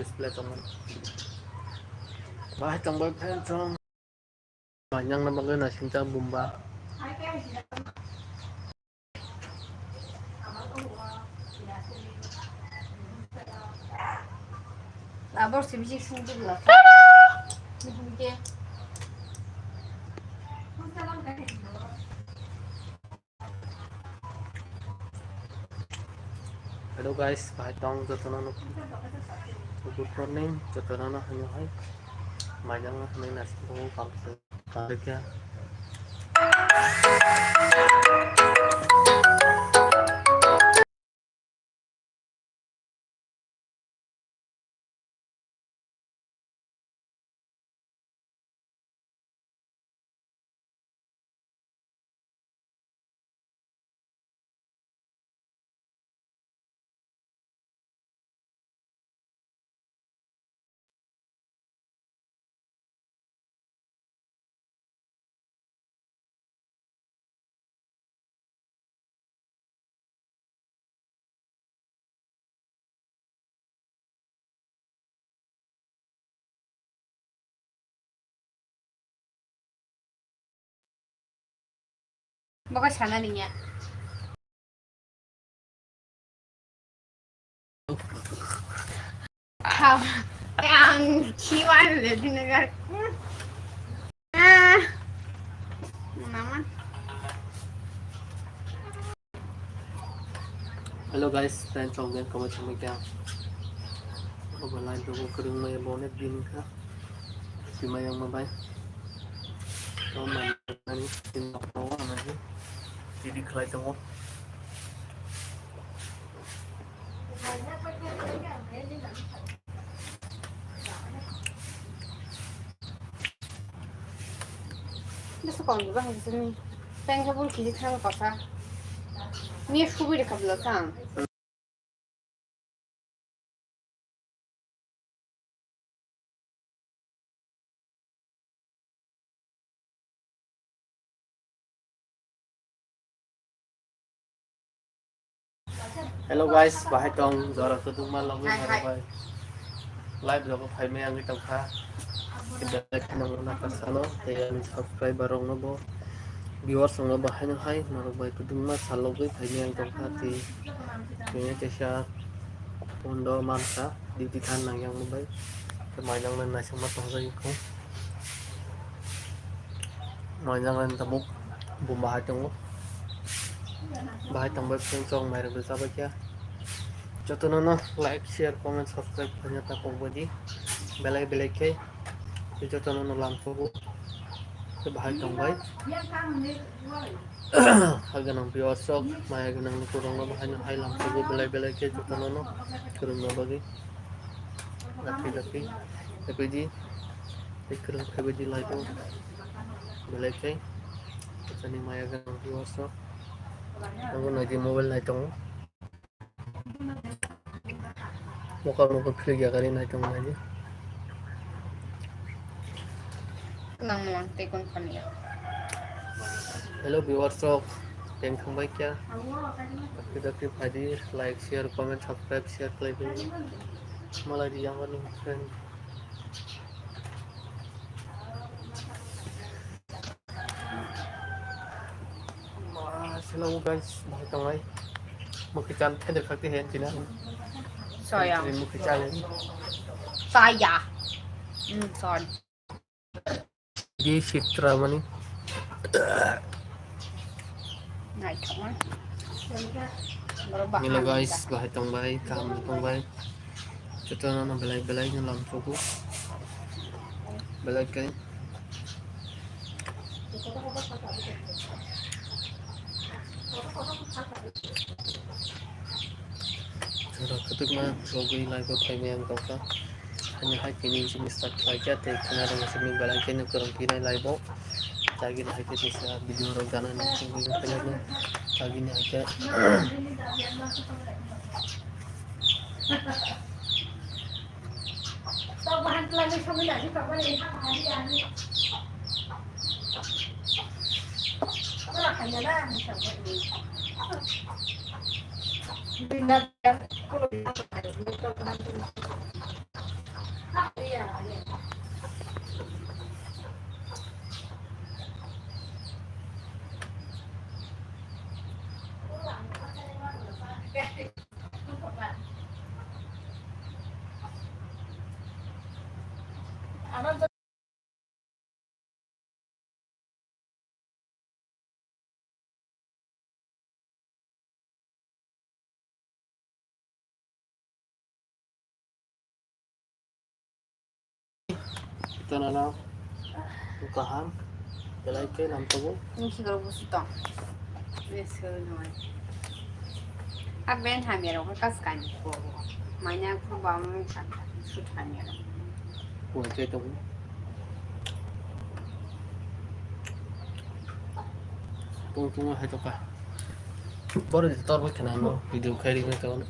display trong bài trong bài phim trong và nhân năm cái này sinh ra bùm ba 아버 집이 승질났어. 이게 hello guys bài trong cho nó good morning cho nó hanya hai mà nhân mình là không có còn được kia 뭐가 장난이냐? Yang kiwan le di negara. Naman. hello guys friend trong game có cho mình kêu có một like tôi có đường này bonnet pin khác thì mày yang bay đó mà anh tin đọc nó là này thì đi khai trong hốt Nasıl kondu ben senin? Ben kabul kidi tanı kasa. Niye şu böyle kabul atan? hello guys và hai trong giờ là tôi tung mang lòng với hai bay live rồi có phải mấy anh cái trong pha cái đây cái nông nó cắt nó thì anh subscribe rong nó bo viewers nó bo hai nó hay mà bay tôi tung mang salo với phải mấy anh trong pha thì mình sẽ share Pondo Mansa di titan nang yang bay cái máy đang lên này xong mất trong dây không máy đang lên tầm mục bùm ba hai trong lúc bài trong bài phim trong mày được sao vậy cho tôi nó like share comment subscribe punya tak body belai belai ke cho tôi nó làm số cái bài trong bài agar nang viewer sok mày agar nang kurang nó hay làm số belai belai ke cho tôi nó kurang nó bagi laki tapi di kurang tapi di like belai ke cho nên mày agar nang viewer sok aku nanti mobile naik tong muka pilih ya kali naik tong aja Nang lang tekon kaniya. hello viewers of yang kembali ya kita pribadi like share comment subscribe share like ini malah di yang paling friend hello guys bahas tong ay Makican thay được các cái hiện thì nó Sayang. một cái chai lên Saya. Sorry. di Citra mani Này không á. ini lo guys bahas tong bay kam tong bay kita nó belai belai như làm số cũ belai cái rồi ketuk mah logo live ko kay mayang to ka hanya hai kini sini start saja te kana dengan seming balang kene kurang kini live bo lagi na hai kini sa video ro gana na seming kene na lagi ni aja bahan lagi kami lagi kapan ini hari hanya lah misalnya ini. Ito na lang. Bukahan. Galay kayo ng tubo. Yung siguro gusto to. Yes, siguro naman. Ben hamero ka kaskan ko. Manya ko ba mo kan shoot hamero. Buhay kayo tubo. Tunggu hai to ka. Boro di tor ka na no. Video kay rin ka no.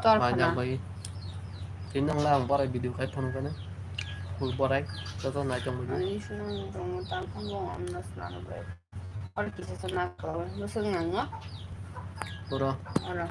Tor pa Manya na. bay. Tinang lang boro video kay phone ka na. Bul boray. Toto na chong mo. Ani shunang dong tan kan go amnas na no bre. Or kisa sa na ko. Gusto nga nga. Boro. Ora.